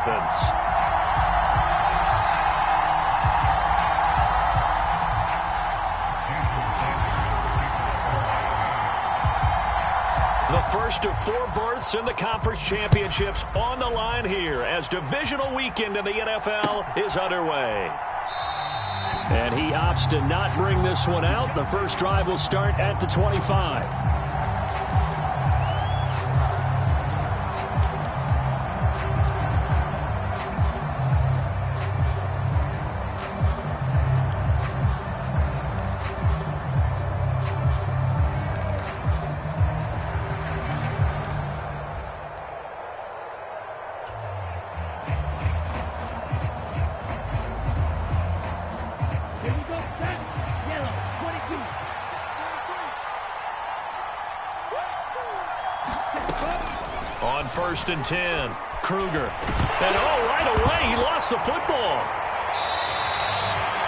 offense. The first of 4 berths in the conference championships on the line here as divisional weekend in the NFL is underway. And he opts to not bring this one out. The first drive will start at the 25. On 1st and 10, Kruger. And right away, he lost the football.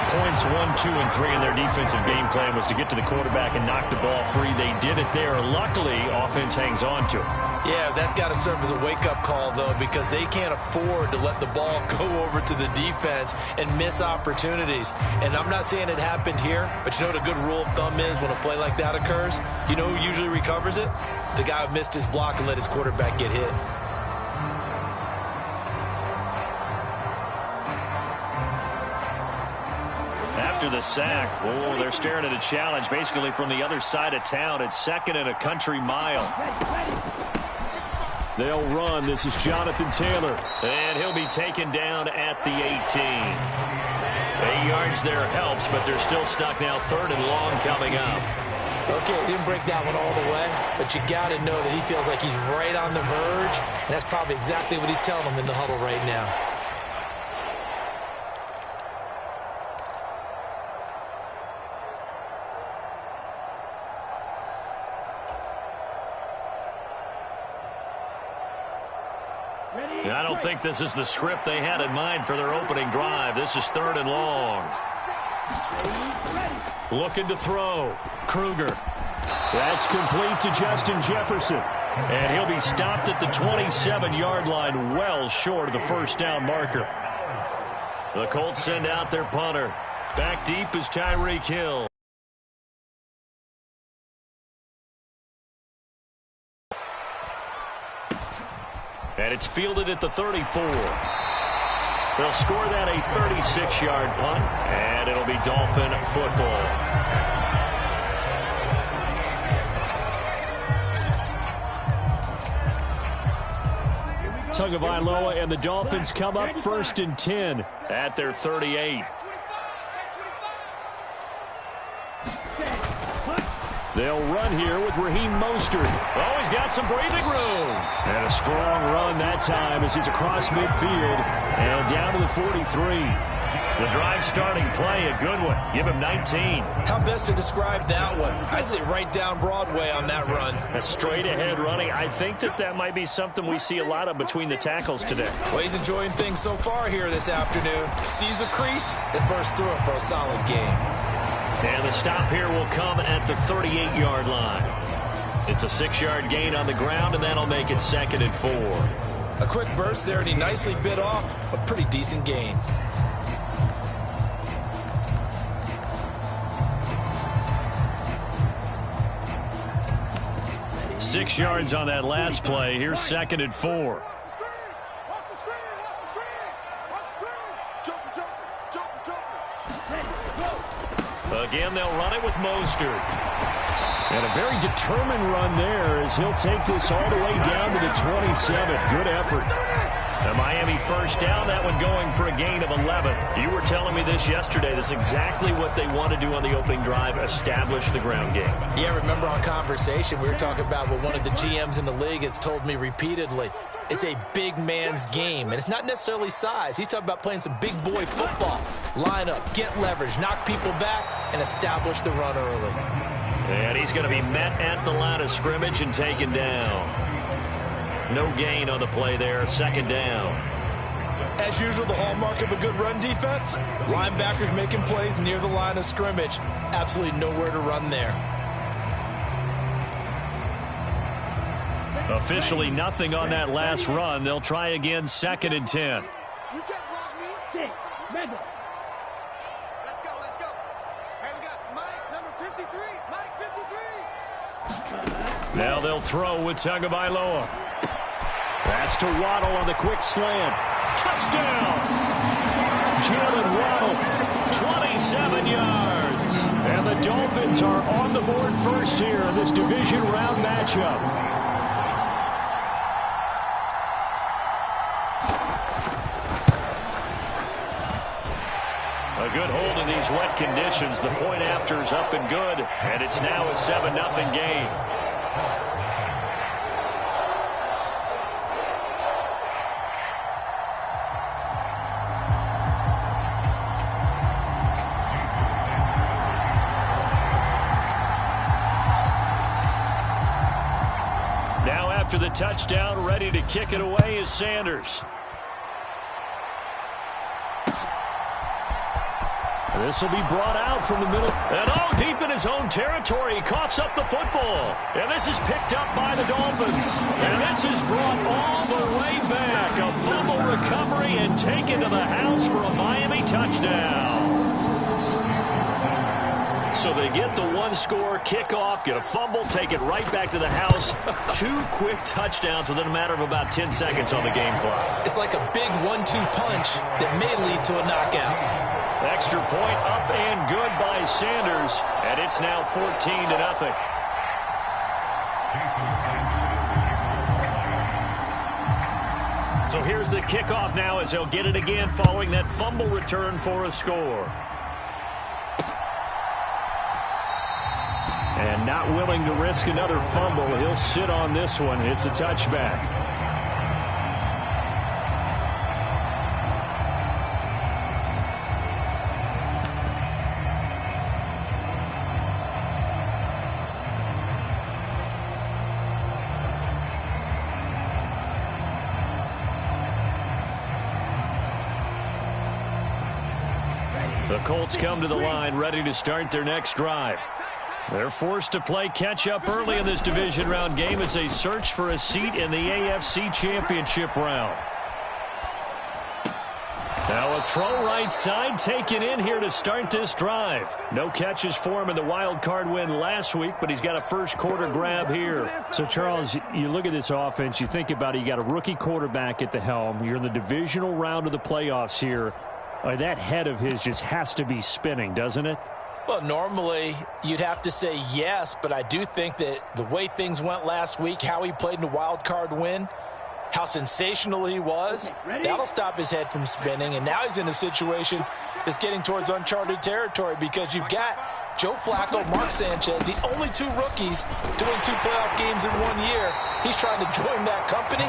Points 1, 2, and 3 in their defensive game plan was to get to the quarterback and knock the ball free. They did it there. Luckily, offense hangs on to it. Yeah, that's got to serve as a wake-up call, though, because they can't afford to let the ball go over to the defense and miss opportunities. And I'm not saying it happened here, but you know what a good rule of thumb is when a play like that occurs? You know who usually recovers it? The guy who missed his block and let his quarterback get hit. After the sack, they're staring at a challenge basically from the other side of town. It's 2nd and a country mile. They'll run. This is Jonathan Taylor. And he'll be taken down at the 18. 8 yards there helps, but they're still stuck now. 3rd and long coming up. Okay, he didn't break that one all the way, but you got to know that he feels like he's right on the verge, and that's probably exactly what he's telling them in the huddle right now. I don't think this is the script they had in mind for their opening drive. This is 3rd and long. Looking to throw. Kruger. That's complete to Justin Jefferson. And he'll be stopped at the 27-yard line, well short of the first down marker. The Colts send out their punter. Back deep is Tyreek Hill. And it's fielded at the 34. They'll score that a 36-yard punt, and it'll be Dolphin football. Tagovailoa and the Dolphins come up 1st and 10 at their 38. They'll run here with Raheem Mostert. Oh, he's got some breathing room. And a strong run that time as he's across midfield and down to the 43. The drive starting play, a good one. Give him 19. How best to describe that one? I'd say right down Broadway on that run. A straight ahead running. I think that might be something we see a lot of between the tackles today. Well, he's enjoying things so far here this afternoon. Sees a crease and bursts through it for a solid game. And the stop here will come at the 38-yard line. It's a 6-yard gain on the ground, and that'll make it 2nd and 4. A quick burst there, and he nicely bit off a pretty decent gain. Six yards on that last play. Here's 2nd and 4. Again, they'll run it with Mostert. And a very determined run there as he'll take this all the way down to the 27. Good effort. The Miami first down, that one going for a gain of 11. You were telling me this yesterday. This is exactly what they want to do on the opening drive, establish the ground game. Yeah, remember our conversation, we were talking about what one of the GMs in the league has told me repeatedly. It's a big man's game, and it's not necessarily size. He's talking about playing some big boy football. Line up, get leverage, knock people back, and establish the run early. And he's going to be met at the line of scrimmage and taken down. No gain on the play there, 2nd down. As usual, the hallmark of a good run defense, linebackers making plays near the line of scrimmage. Absolutely nowhere to run there. Officially nothing on that last run. They'll try again, 2nd and 10. You can't block me. Let's go. Hey, we got Mike, number 53. Mike, 53. Now they'll throw with Tagovailoa. That's to Waddle on the quick slant. Touchdown! Jalen Waddle, 27 yards. And the Dolphins are on the board first here in this division round matchup. A good hold in these wet conditions. The point after is up and good, and it's now a 7-0 game. Now after the touchdown, ready to kick it away is Sanders. This will be brought out from the middle. And deep in his own territory. He coughs up the football. And this is picked up by the Dolphins. And this is brought all the way back. A fumble recovery and taken to the house for a Miami touchdown. So they get the one-score kickoff, get a fumble, take it right back to the house. 2 quick touchdowns within a matter of about 10 seconds on the game clock. It's like a big 1-2 punch that may lead to a knockout. Extra point up and good by Sanders, and it's now 14-0. So here's the kickoff now as they'll get it again following that fumble return for a score. And not willing to risk another fumble, he'll sit on this one. It's a touchback. The Colts come to the line, ready to start their next drive. They're forced to play catch-up early in this division round game as they search for a seat in the AFC Championship round. Now a throw right side taken in here to start this drive. No catches for him in the wild card win last week, but he's got a first quarter grab here. So, Charles, you look at this offense, you think about it, you got a rookie quarterback at the helm. You're in the divisional round of the playoffs here. That head of his just has to be spinning, doesn't it? Well, normally you'd have to say yes, but I do think that the way things went last week, how he played in the wild card win, how sensational he was, that'll stop his head from spinning. And now he's in a situation that's getting towards uncharted territory because you've got Joe Flacco, Mark Sanchez, the only 2 rookies doing 2 playoff games in 1 year. He's trying to join that company,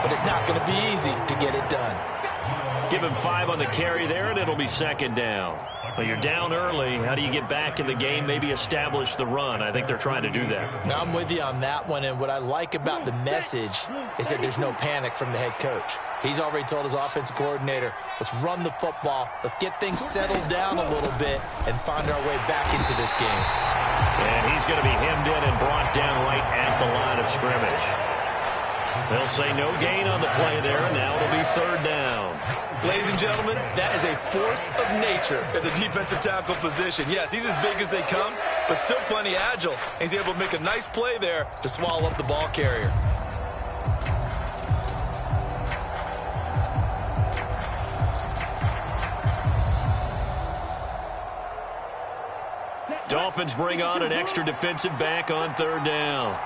but it's not going to be easy to get it done. Give him 5 on the carry there, and it'll be 2nd down. Well, you're down early. How do you get back in the game, maybe establish the run? I think they're trying to do that. Now, I'm with you on that one, and what I like about the message is that there's no panic from the head coach. He's already told his offensive coordinator, let's run the football, let's get things settled down a little bit, and find our way back into this game. And he's going to be hemmed in and brought down right at the line of scrimmage. They'll say no gain on the play there, and now it'll be 3rd down. Ladies and gentlemen, that is a force of nature at the defensive tackle position. Yes, he's as big as they come, but still plenty agile. He's able to make a nice play there to swallow up the ball carrier. Dolphins bring on an extra defensive back on 3rd down.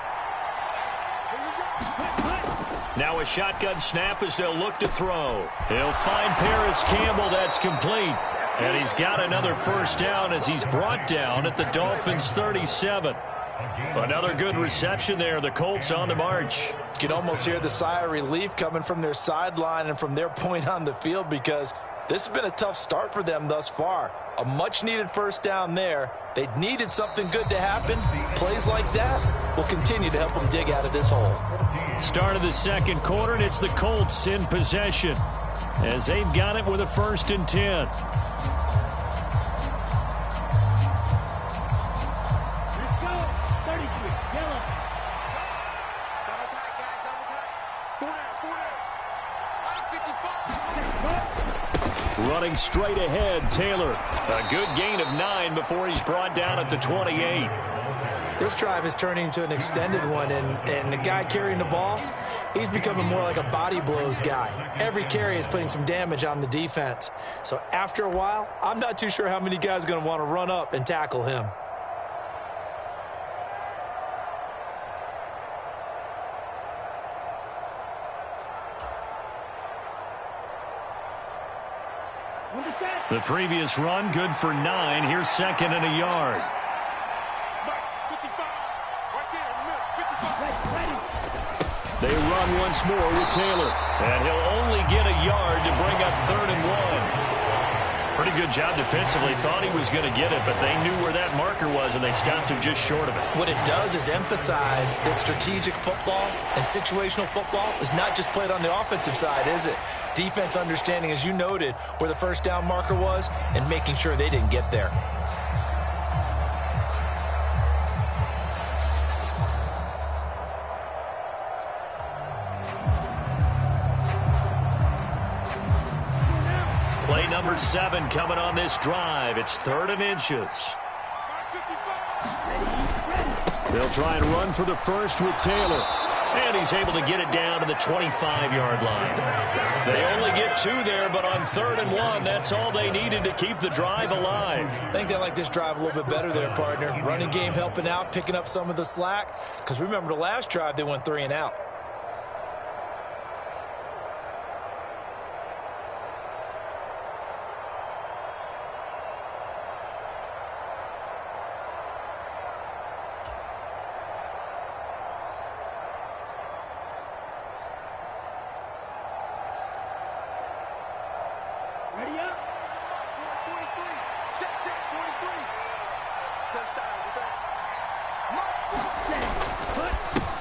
Now a shotgun snap as they'll look to throw. He'll find Paris Campbell. That's complete. And he's got another first down as he's brought down at the Dolphins' 37. Another good reception there. The Colts on the march. You can almost hear the sigh of relief coming from their sideline and from their point on the field because this has been a tough start for them thus far. A much-needed first down there. They needed something good to happen. Plays like that will continue to help them dig out of this hole. Start of the 2nd quarter, and it's the Colts in possession as they've got it with a 1st and 10. Running straight ahead, Taylor. A good gain of 9 before he's brought down at the 28. This drive is turning into an extended one, and the guy carrying the ball, he's becoming more like a body blows guy. Every carry is putting some damage on the defense. So after a while, I'm not too sure how many guys are going to want to run up and tackle him. The previous run, good for 9. Here's second and a yard. They run once more with Taylor. And he'll only get a yard to bring up 3rd and 1. Pretty good job defensively. Thought he was going to get it, but they knew where that marker was, and they stopped him just short of it. What it does is emphasize that strategic football and situational football is not just played on the offensive side, is it? Defense understanding, as you noted, where the first down marker was and making sure they didn't get there. Play number 7 coming on this drive. It's 3rd and inches. They'll try and run for the first with Taylor. And he's able to get it down to the 25-yard line. They only get 2 there, but on 3rd and 1, that's all they needed to keep the drive alive. I think they like this drive a little bit better there, partner. Running game helping out, picking up some of the slack. Because remember, the last drive, they went 3 and out.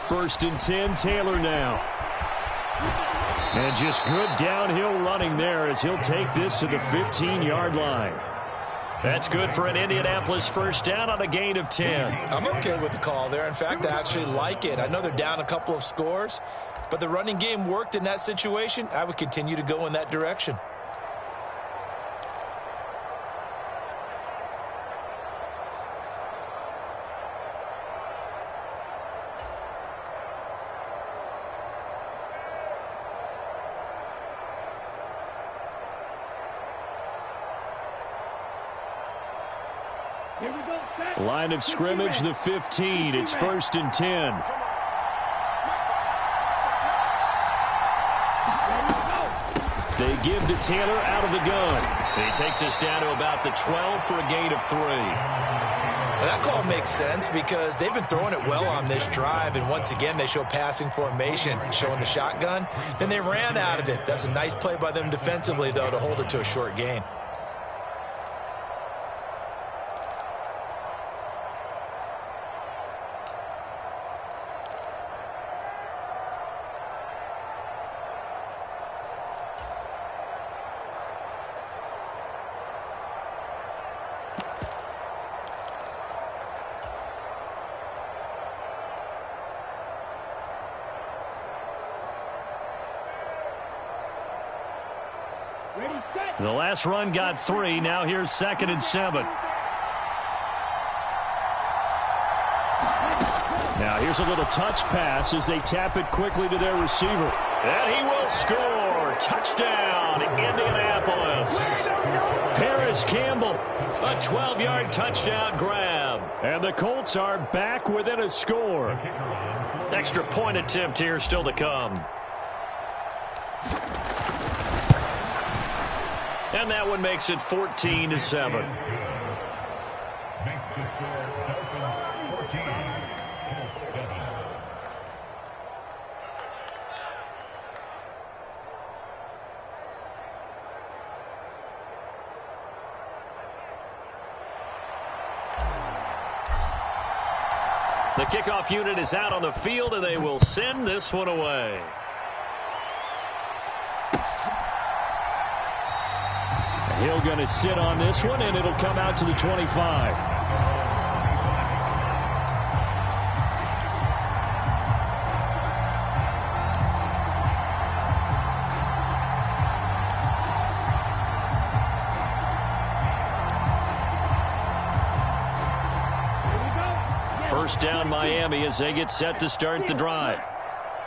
First and 10, Taylor now. And just good downhill running there as he'll take this to the 15-yard line. That's good for an Indianapolis first down on a gain of 10. I'm okay with the call there. In fact, I actually like it. I know they're down a couple of scores, but the running game worked in that situation. I would continue to go in that direction. Line of scrimmage, the 15. It's 1st and 10. They give to Taylor out of the gun. He takes us down to about the 12 for a gain of 3. Well, that call makes sense because they've been throwing it well on this drive, and once again they show passing formation, showing the shotgun. Then they ran out of it. That's a nice play by them defensively, though, to hold it to a short gain. The last run got 3. Now here's 2nd and 7. Now here's a little touch pass as they tap it quickly to their receiver. And he will score. Touchdown, Indianapolis. Paris Campbell, a 12-yard touchdown grab. And the Colts are back within a score. Extra point attempt here still to come. And that one makes it 14-7. The kickoff unit is out on the field, and they will send this one away. Hill going to sit on this one, and it'll come out to the 25. First down, Miami, as they get set to start the drive.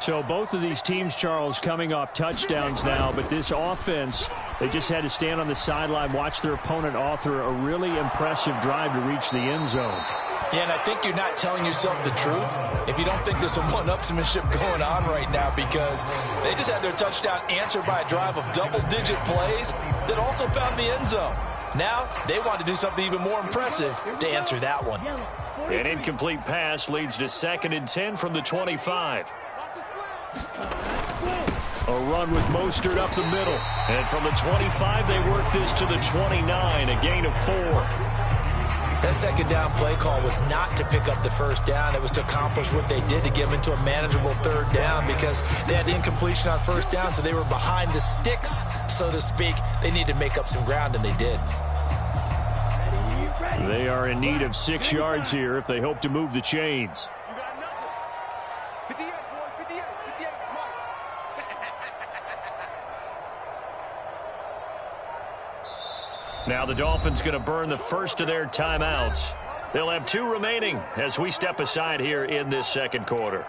So both of these teams, Charles, coming off touchdowns now, but this offense, they just had to stand on the sideline, watch their opponent author a really impressive drive to reach the end zone. Yeah, and I think you're not telling yourself the truth if you don't think there's some one-upsmanship going on right now, because they just had their touchdown answered by a drive of double-digit plays that also found the end zone. Now they want to do something even more impressive to answer that one. An incomplete pass leads to 2nd and 10 from the 25. A run with Mostert up the middle. And from the 25, they work this to the 29, a gain of 4. That second down play call was not to pick up the first down. It was to accomplish what they did, to get them into a manageable third down, because they had incompletion on first down, so they were behind the sticks, so to speak. They needed to make up some ground, and they did. They are in need of 6 yards here if they hope to move the chains. You got nothing. 58, boys, 58, 58, smart. Now the Dolphins going to burn the first of their timeouts. They'll have 2 remaining as we step aside here in this second quarter.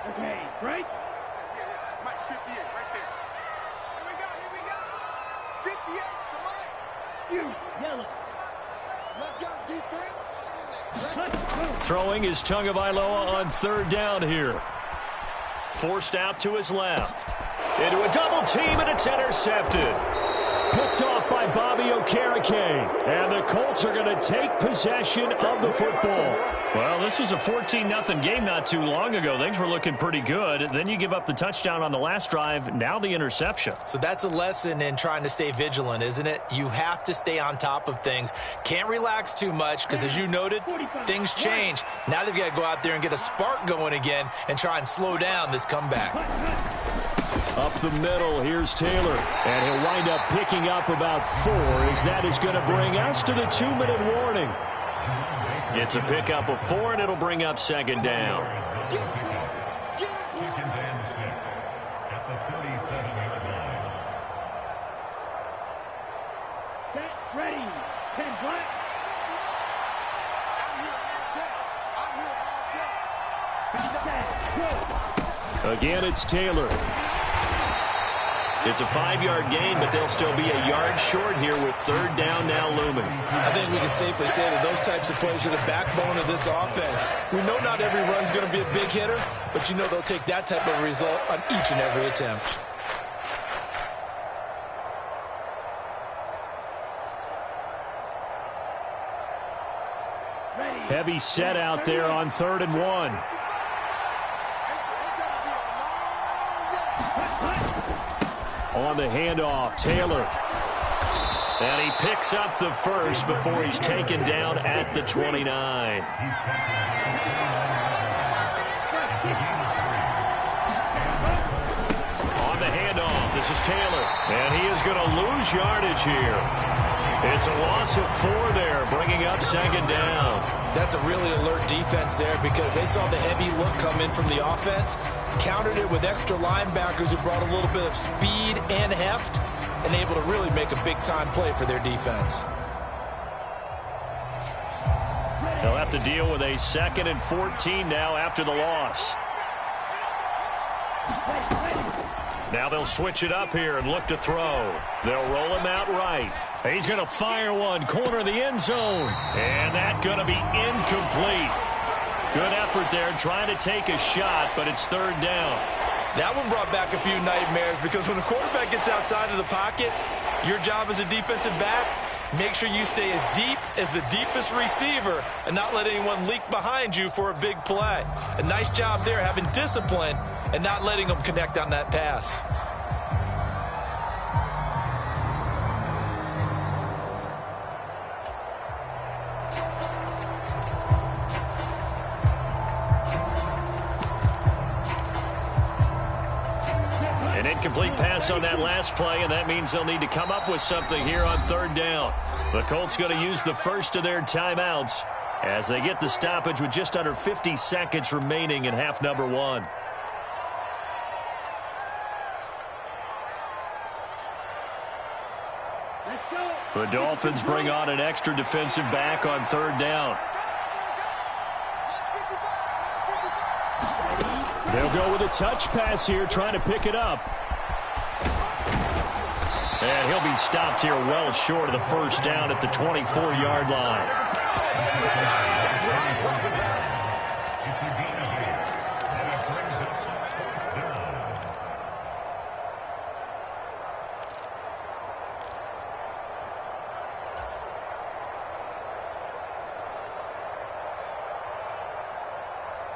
Okay, right? Yeah, Mike, 58, right there. Here we go. 58 for Mike. You, yellow. Let's go, defense. Throwing is Tagovailoa on 3rd down here. Forced out to his left. Into a double team, and it's intercepted. Picked off by Bobby Okereke. And the Colts are going to take possession of the football. Well, this was a 14-0 game not too long ago. Things were looking pretty good. Then you give up the touchdown on the last drive. Now the interception. So that's a lesson in trying to stay vigilant, isn't it? You have to stay on top of things. Can't relax too much, because as you noted, things change. Now they've got to go out there and get a spark going again and try and slow down this comeback. Up the middle, here's Taylor. And he'll wind up picking up about 4, as that is going to bring us to the 2-minute warning. It's a pickup of 4, and it'll bring up 2nd down. Set, ready, 10 black. Again, it's Taylor. It's a 5-yard gain, but they'll still be a yard short here with 3rd down now looming. I think we can safely say that those types of plays are the backbone of this offense. We know not every run's going to be a big hitter, but you know they'll take that type of result on each and every attempt. Heavy set out there on 3rd and 1. On the handoff, Taylor. And he picks up the first before he's taken down at the 29. On the handoff, this is Taylor. And he is going to lose yardage here. It's a loss of 4 there, bringing up 2nd down. That's a really alert defense there, because they saw the heavy look come in from the offense, countered it with extra linebackers who brought a little bit of speed and heft, and able to really make a big-time play for their defense. They'll have to deal with a 2nd and 14 now after the loss. Now they'll switch it up here and look to throw. They'll roll him out right. He's going to fire one, corner of the end zone. And that's going to be incomplete. Good effort there, trying to take a shot, but it's 3rd down. That one brought back a few nightmares, because when the quarterback gets outside of the pocket, your job as a defensive back, make sure you stay as deep as the deepest receiver and not let anyone leak behind you for a big play. A nice job there, having discipline and not letting them connect on that pass. An incomplete pass on that last play, and that means they'll need to come up with something here on 3rd down. The Colts going to use the first of their timeouts as they get the stoppage with just under 50 seconds remaining in half number 1. Let's go. The Dolphins bring on an extra defensive back on third down. They'll go with a touch pass here, trying to pick it up. And he'll be stopped here well short of the first down at the 24-yard line.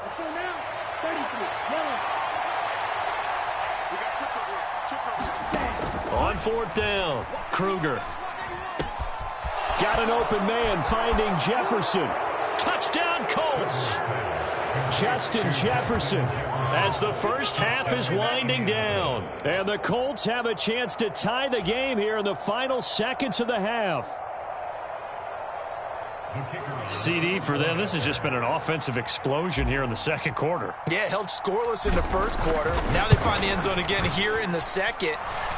Let's go now. 33. Yellow. We got trips over here. Trips over here. On fourth down, Kruger. Got an open man, finding Jefferson. Touchdown, Colts. Justin Jefferson as the first half is winding down. And the Colts have a chance to tie the game here in the final seconds of the half. CD for them, this has just been an offensive explosion here in the second quarter. Yeah, held scoreless in the first quarter. Now they find the end zone again here in the second.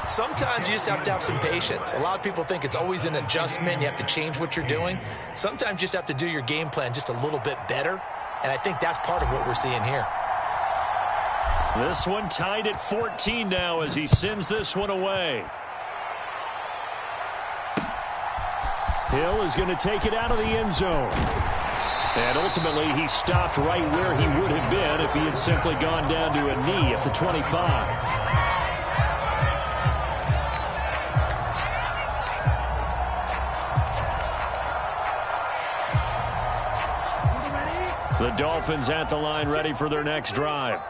Sometimes you just have to have some patience. A lot of people think it's always an adjustment. You have to change what you're doing. Sometimes you just have to do your game plan just a little bit better. And I think that's part of what we're seeing here. This one tied at 14 now as he sends this one away. Hill is going to take it out of the end zone. And ultimately, he stopped right where he would have been if he had simply gone down to a knee at the 25. The Dolphins at the line ready for their next drive.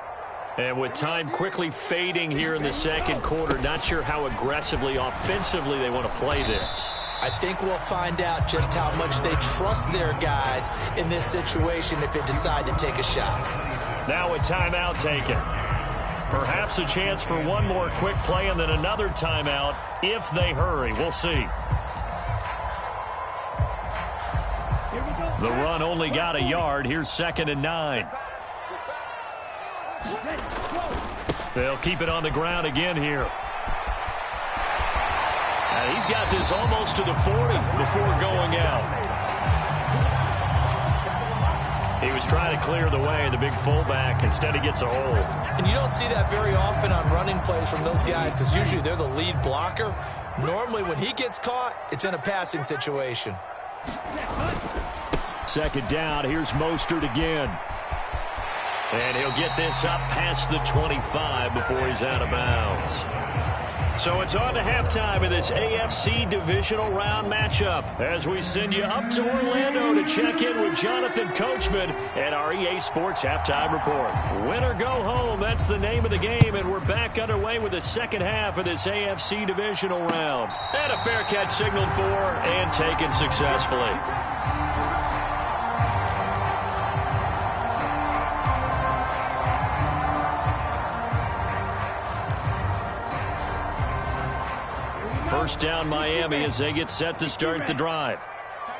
And with time quickly fading here in the second quarter, not sure how aggressively, offensively they want to play this. I think we'll find out just how much they trust their guys in this situation if they decide to take a shot. Now a timeout taken. Perhaps a chance for one more quick play and then another timeout if they hurry. We'll see. The run only got a yard. Here's 2nd and 9. They'll keep it on the ground again here. He's got this almost to the 40 before going out. He was trying to clear the way, the big fullback. Instead, he gets a hold. And you don't see that very often on running plays from those guys because usually they're the lead blocker. Normally, when he gets caught, it's in a passing situation. 2nd down. Here's Mostert again. And he'll get this up past the 25 before he's out of bounds. So it's on to halftime of this AFC divisional round matchup as we send you up to Orlando to check in with Jonathan Coachman and our EA Sports Halftime Report. Win or go home, that's the name of the game, and we're back underway with the second half of this AFC divisional round. And a fair catch signaled for and taken successfully. First down Miami as they get set to start the drive.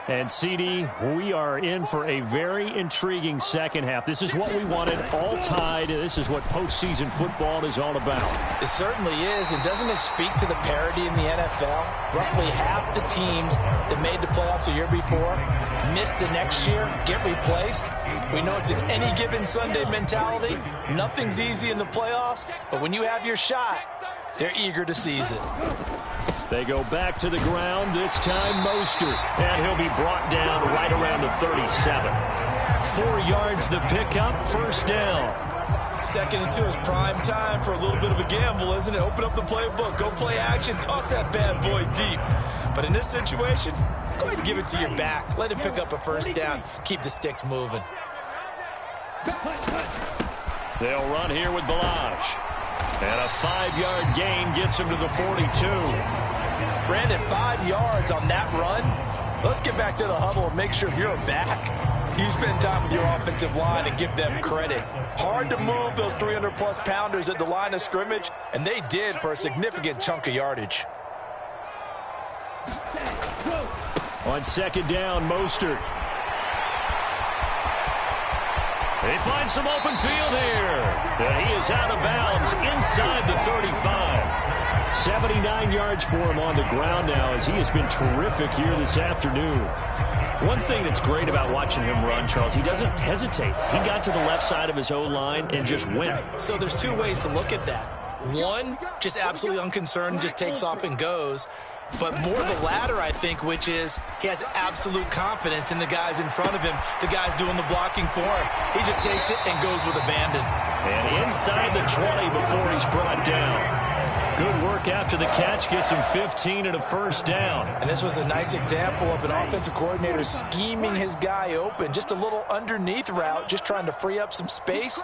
And CD, we are in for a very intriguing second half. This is what we wanted, all tied. This is what postseason football is all about. It certainly is. And doesn't it speak to the parity in the NFL? Roughly half the teams that made the playoffs a year before miss the next year, get replaced. We know it's an any given Sunday mentality. Nothing's easy in the playoffs, but when you have your shot, they're eager to seize it. They go back to the ground, this time Mostert. And he'll be brought down right around the 37. 4 yards the pickup, first down. 2nd and 2 is prime time for a little bit of a gamble, isn't it? Open up the playbook, go play action, toss that bad boy deep. But in this situation, go ahead and give it to your back. Let him pick up a first down, keep the sticks moving. They'll run here with Balazs. And a 5-yard gain gets him to the 42. Brandon, 5 yards on that run. Let's get back to the huddle and make sure you're back. You spend time with your offensive line and give them credit. Hard to move those 300-plus pounders at the line of scrimmage, and they did for a significant chunk of yardage. On 2nd down, Mostert. They find some open field here. And he is out of bounds inside the 35. 79 yards for him on the ground now as he has been terrific here this afternoon. One thing that's great about watching him run, Charles, he doesn't hesitate. He got to the left side of his O-line and just went. So there's two ways to look at that. One, just absolutely unconcerned, just takes off and goes. But more the latter, I think, which is he has absolute confidence in the guys in front of him, the guys doing the blocking for him. He just takes it and goes with abandon. And inside the 20 before he's brought down. Good work after the catch, gets him 15 and a first down. And this was a nice example of an offensive coordinator scheming his guy open. Just a little underneath route, just trying to free up some space,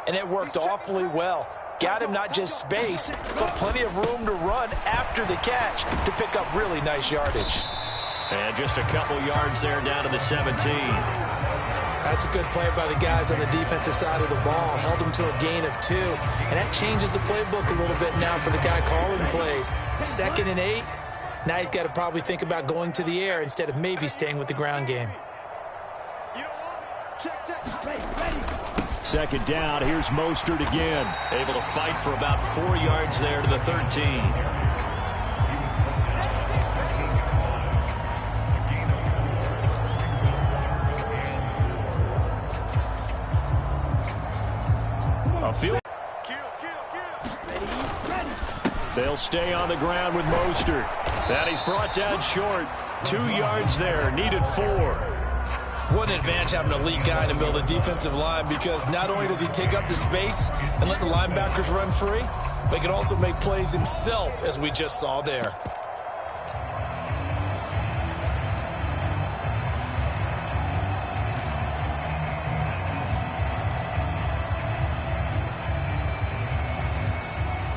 and it worked awfully well. Got him not just space, but plenty of room to run after the catch to pick up really nice yardage. And just a couple yards there down to the 17. That's a good play by the guys on the defensive side of the ball. Held them to a gain of 2. And that changes the playbook a little bit now for the guy calling plays. 2nd and 8. Now he's got to probably think about going to the air instead of maybe staying with the ground game. Second down, here's Mostert again. Able to fight for about 4 yards there to the 13. A field. They'll stay on the ground with Mostert. That he's brought down short. 2 yards there, needed 4. What an advantage having an elite guy in the middle of the defensive line, because not only does he take up the space and let the linebackers run free, but he can also make plays himself, as we just saw there.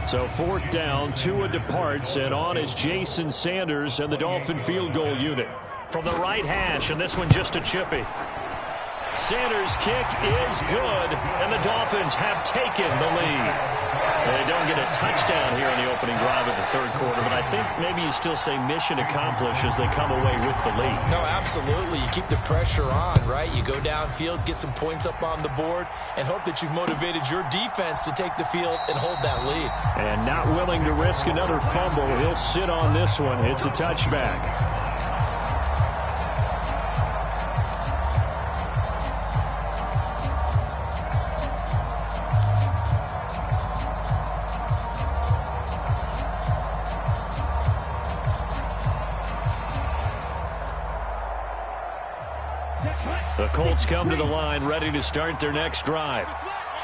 So 4th down, Tua departs, and on is Jason Sanders and the Dolphin field goal unit. From the right hash, and this one just a chippy. Sanders' kick is good, and the Dolphins have taken the lead. They don't get a touchdown here in the opening drive of the third quarter, but I think maybe you still say mission accomplished as they come away with the lead. No, absolutely. You keep the pressure on, right? You go downfield, get some points up on the board, and hope that you've motivated your defense to take the field and hold that lead. And not willing to risk another fumble. He'll sit on this one. It's a touchback. The Colts come to the line ready to start their next drive.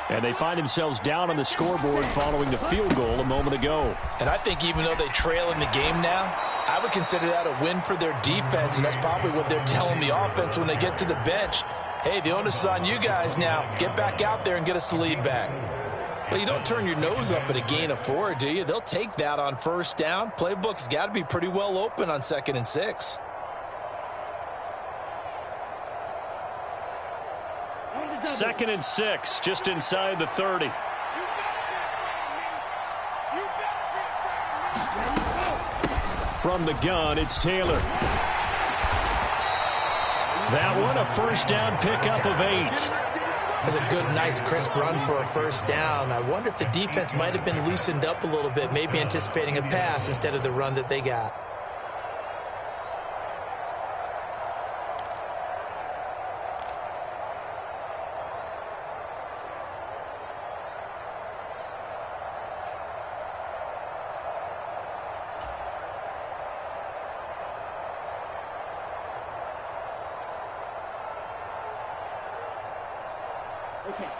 And they find themselves down on the scoreboard following the field goal a moment ago. And I think even though they trail in the game now, I would consider that a win for their defense, and that's probably what they're telling the offense when they get to the bench. Hey, the onus is on you guys now. Get back out there and get us the lead back. Well, you don't turn your nose up at a gain of 4, do you? They'll take that on first down. Playbook's got to be pretty well open on 2nd and 6. Second and 6, just inside the 30. From the gun, it's Taylor. That one, a first down pickup of 8. That's a good, nice, crisp run for a first down. I wonder if the defense might have been loosened up a little bit, maybe anticipating a pass instead of the run that they got.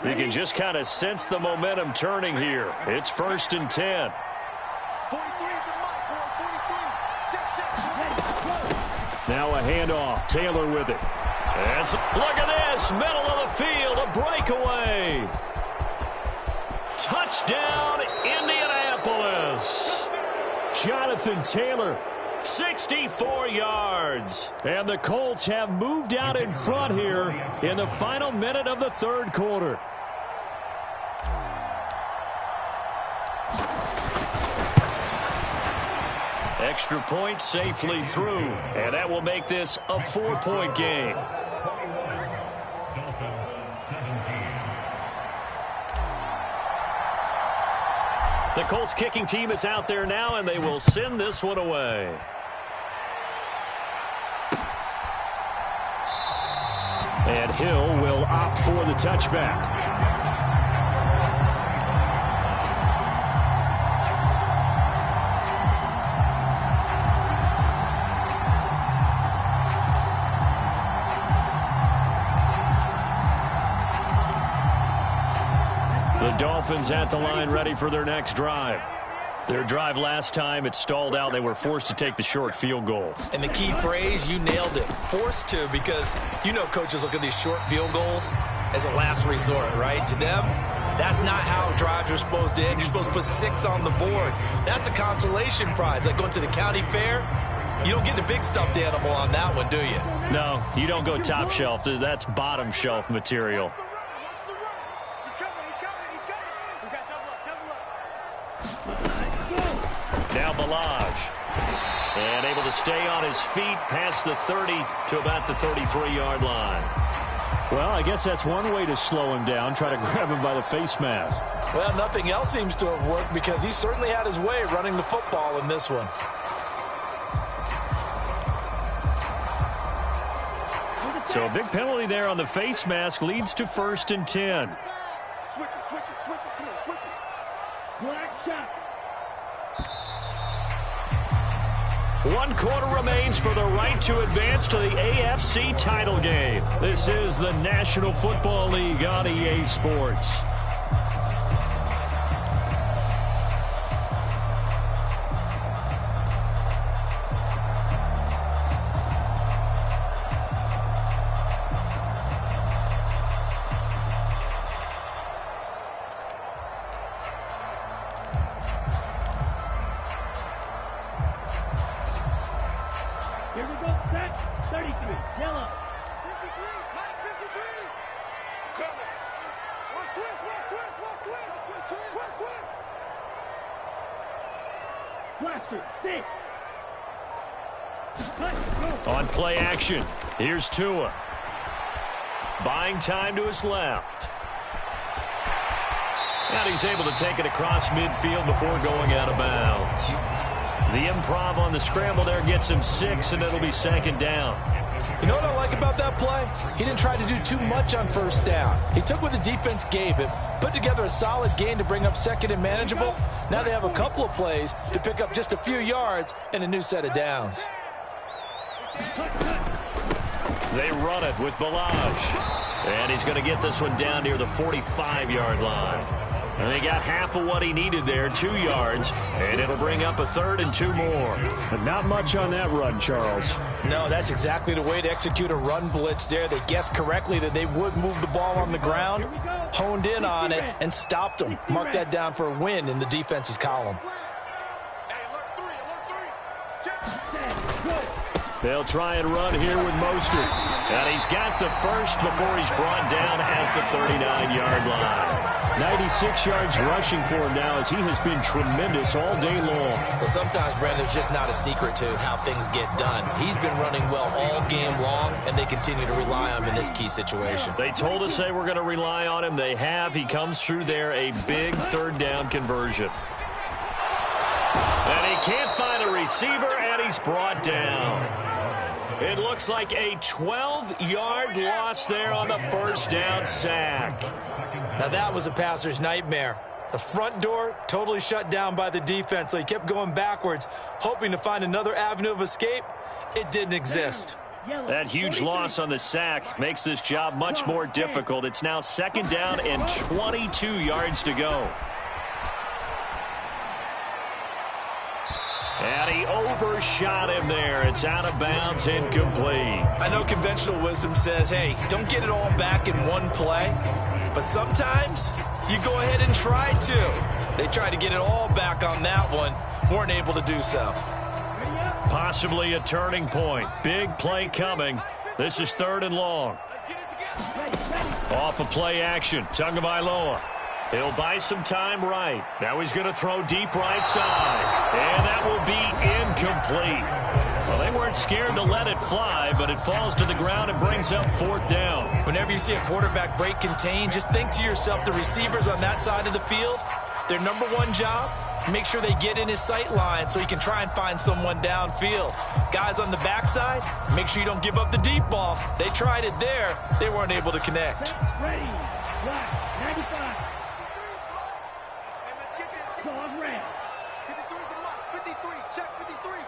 You can just kind of sense the momentum turning here. It's 1st and 10. Now a handoff. Taylor with it. And look at this. Middle of the field. A breakaway. Touchdown, Indianapolis. Jonathan Taylor. 64 yards. And the Colts have moved out in front here in the final minute of the third quarter. Extra point safely through. And that will make this a 4-point game. The Colts kicking team is out there now, and they will send this one away. And Hill will opt for the touchback. The Dolphins at the line ready for their next drive. Their drive last time, it stalled out. They were forced to take the short field goal. And the key phrase, you nailed it, forced to, because you know coaches look at these short field goals as a last resort, right? To them, that's not how drives are supposed to end. You're supposed to put 6 on the board. That's a consolation prize. Like going to the county fair, you don't get the big stuffed animal on that one, do you? No, you don't go top shelf. That's bottom shelf material. Now Ballage. And able to stay on his feet past the 30 to about the 33-yard line. Well, I guess that's one way to slow him down, try to grab him by the face mask. Well, nothing else seems to have worked because he certainly had his way running the football in this one. So a big penalty there on the face mask leads to 1st and 10. Switch it, switch it, switch it. Come on, switch it. Black shot. 1 quarter remains for the right to advance to the AFC title game. This is the National Football League on EA Sports. Here we go. Set. 33. Yellow. 53, Mike, 53. Coming. Watch twist, watch twist, watch twist. Twist, twist. Blaster. 6. Cut. Go. On play action, here's Tua. Buying time to his left. And he's able to take it across midfield before going out of bounds. The improv on the scramble there gets him 6, and it'll be 2nd down. You know what I like about that play? He didn't try to do too much on 1st down. He took what the defense gave him, put together a solid gain to bring up 2nd and manageable. Now they have a couple of plays to pick up just a few yards and a new set of downs. They run it with Ballage. And he's going to get this one down near the 45-yard line. And they got half of what he needed there, 2 yards, and it'll bring up a 3rd and 2 more. But not much on that run, Charles. No, that's exactly the way to execute a run blitz there. They guessed correctly that they would move the ball on the ground, honed in on it, and stopped them. Mark that down for a win in the defense's column. Hey, alert 3. They'll try and run here with Mostert. And he's got the first before he's brought down at the 39-yard line. 96 yards rushing for him now as he has been tremendous all day long. Well, sometimes, Brandon, there's just not a secret to how things get done. He's been running well all game long, and they continue to rely on him in this key situation. They told us they were going to rely on him. They have. He comes through there, a big 3rd down conversion. And he can't find a receiver, and he's brought down. It looks like a 12-yard loss there on the 1st down sack. Now that was a passer's nightmare. The front door totally shut down by the defense, so he kept going backwards, hoping to find another avenue of escape. It didn't exist. That huge loss on the sack makes this job much more difficult. It's now 2nd down and 22 yards to go. And he overshot him there. It's out of bounds, incomplete. I know conventional wisdom says, hey, don't get it all back in one play. But sometimes you go ahead and try to. They tried to get it all back on that one. Weren't able to do so. Possibly a turning point. Big play coming. This is 3rd and long. Off of play action. Tagovailoa. He'll buy some time right. Now he's going to throw deep right side. And that will be incomplete. Well, they weren't scared to let it fly, but it falls to the ground and brings up 4th down. Whenever you see a quarterback break contain, just think to yourself, the receivers on that side of the field, Their number one job, make sure they get in his sight line so he can try and find someone downfield. Guys on the backside, make sure you don't give up the deep ball. They tried it there. They weren't able to connect. Ready. Black. 95. Hey, let's get this. Pause red. 53 is the mic. 53. Check 53.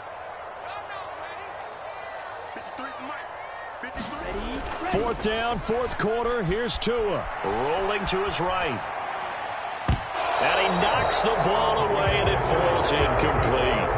53 is the mic. 53. Ready. Fourth down, fourth quarter. Here's Tua rolling to his right. And he knocks the ball away, and it falls incomplete.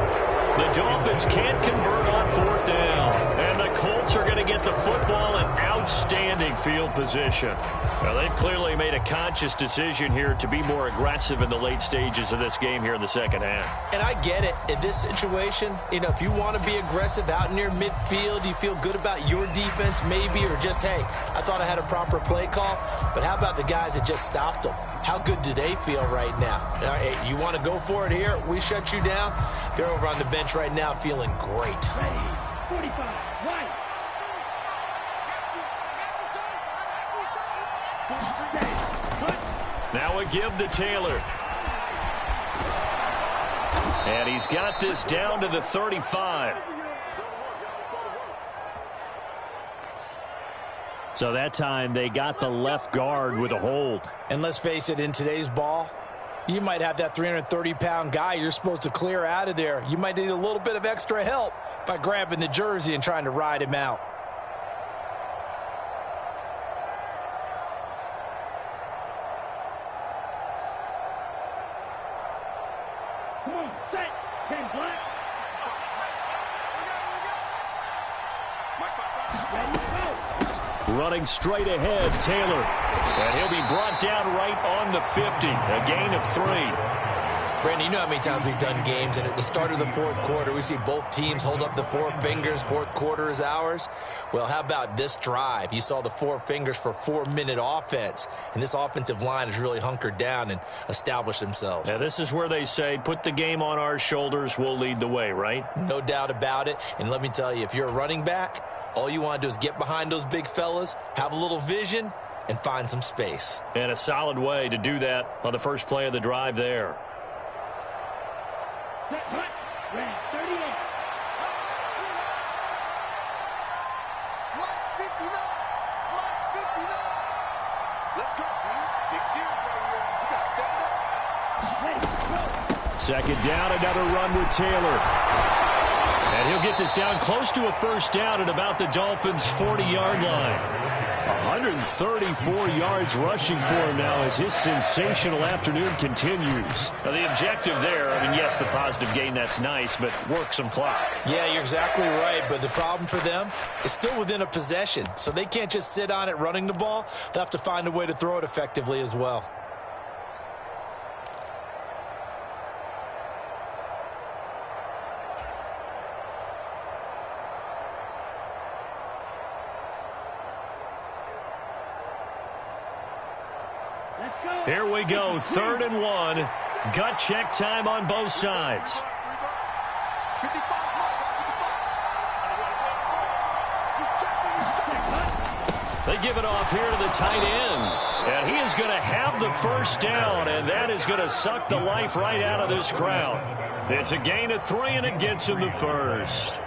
The Dolphins can't convert on fourth down. And the Colts are going to get the football in outstanding field position. Well, they've clearly made a conscious decision here to be more aggressive in the late stages of this game here in the second half. And I get it. In this situation, if you want to be aggressive out near midfield, you feel good about your defense maybe, or just, hey, I thought I had a proper play call. But how about the guys that just stopped them? How good do they feel right now? Hey, you want to go for it here? We shut you down. They're over on the bench right now feeling great. Ready. 45. Right. Now a give to Taylor. And he's got this down to the 35. So that time they got the left guard with a hold. And let's face it, in today's ball, you might have that 330-pound guy you're supposed to clear out of there. You might need a little bit of extra help by grabbing the jersey and trying to ride him out. Come on. Set. 10 black. Ready. Go. Running straight ahead, Taylor. And he'll be brought down right on the 50. A gain of 3. Brandon, you know how many times we've done games, and at the start of the fourth quarter, we see both teams hold up the four fingers. Fourth quarter is ours. Well, how about this drive? You saw the four fingers for 4-minute offense, and this offensive line has really hunkered down and established themselves. Now, this is where they say, put the game on our shoulders, we'll lead the way, right? No doubt about it. And let me tell you, if you're a running back, all you want to do is get behind those big fellas, have a little vision, and find some space. And a solid way to do that on the first play of the drive there. Set. Hut. Red. 38. Mike's 59. Mike's 59. Let's go, man. Big series right here. We got to step it up. Ready. Go. Second down, another run with Taylor. And he'll get this down close to a first down at about the Dolphins' 40-yard line. 134 yards rushing for him now as his sensational afternoon continues. Now, the objective there, yes, the positive gain, that's nice, but work some clock. Yeah, you're exactly right, but the problem for them is still within a possession, so they can't just sit on it running the ball. They'll have to find a way to throw it effectively as well. Let's go. Here we go, 3rd and 1. Gut check time on both sides. 55. Just check. They give it off here to the tight end. And he is going to have the first down, and that is going to suck the life right out of this crowd. It's a gain of 3, and it gets him the first.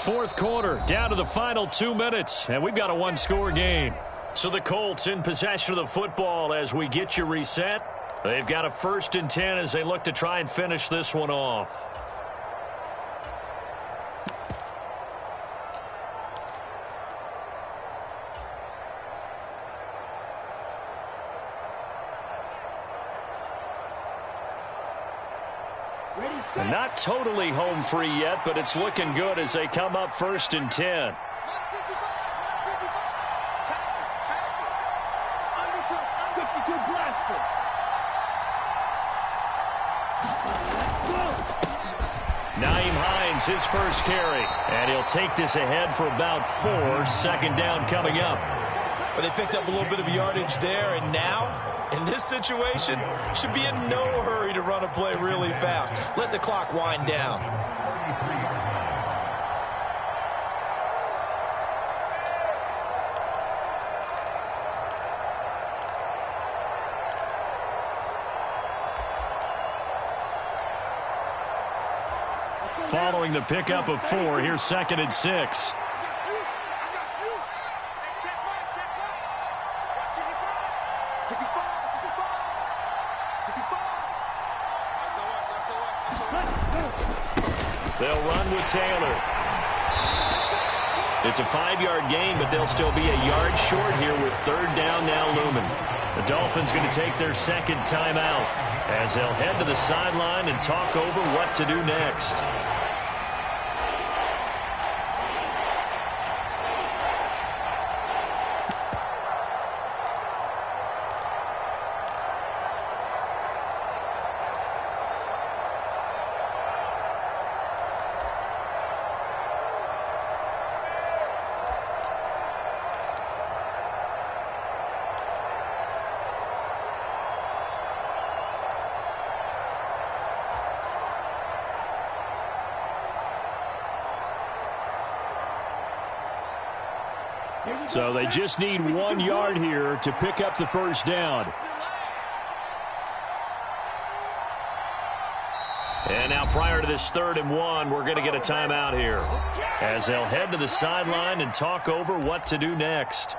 Fourth quarter, down to the final 2 minutes, and we've got a one-score game. So the Colts in possession of the football as we get you reset. They've got a 1st and 10 as they look to try and finish this one off. Ready. And not totally home free yet, but it's looking good as they come up 1st and 10. Mike 55. Tackles. Undercuts. 52 blaster. Naeem Hines, his first carry. And he'll take this ahead for about 4. 2nd down coming up. But they picked up a little bit of yardage there, and now, in this situation, should be in no hurry to run a play really fast. Let the clock wind down. following the pickup of 4. Here's 2nd and 6. They'll run with Taylor. It's a 5-yard gain, but they'll still be a yard short here with 3rd down now looming. The Dolphins going to take their 2nd timeout as they'll head to the sideline and talk over what to do next. So they just need 1 yard here to pick up the 1st down. And now prior to this 3rd and 1, we're going to get a timeout here as they'll head to the sideline and talk over what to do next.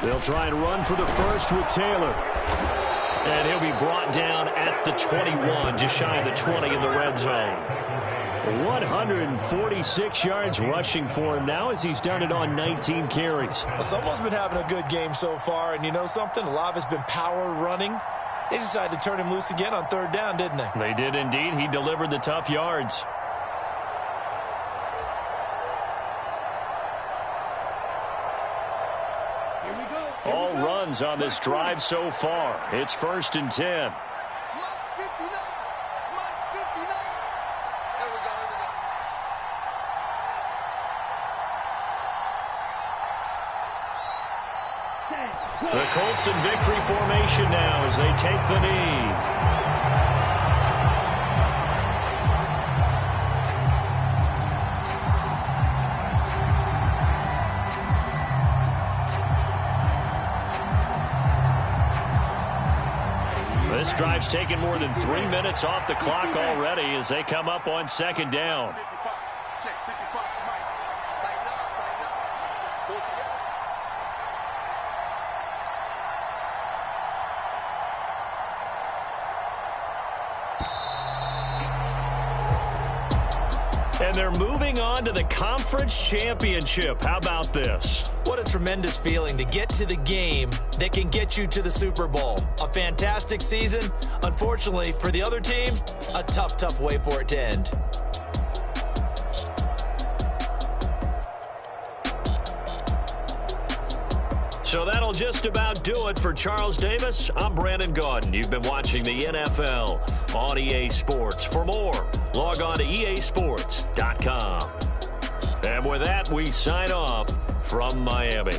They'll try and run for the 1st with Taylor. And he'll be brought down at the 21, just shy of the 20 in the red zone. 146 yards rushing for him now as he's done it on 19 carries. Well, someone's been having a good game so far, and you know something? A lot of it's been power running. They decided to turn him loose again on 3rd down, didn't they? They did indeed. He delivered the tough yards. All runs on this drive so far. It's 1st and 10. The Colts in victory formation now as they take the knee. This drive's taken more than 3 minutes off the clock already as they come up on 2nd down. And they're moving on to the conference championship. How about this? What a tremendous feeling to get to the game that can get you to the Super Bowl. A fantastic season. Unfortunately, for the other team, a tough way for it to end. So that'll just about do it for Charles Davis. I'm Brandon Gaudin. You've been watching the NFL on EA Sports. For more, log on to easports.com. And with that, we sign off from Miami.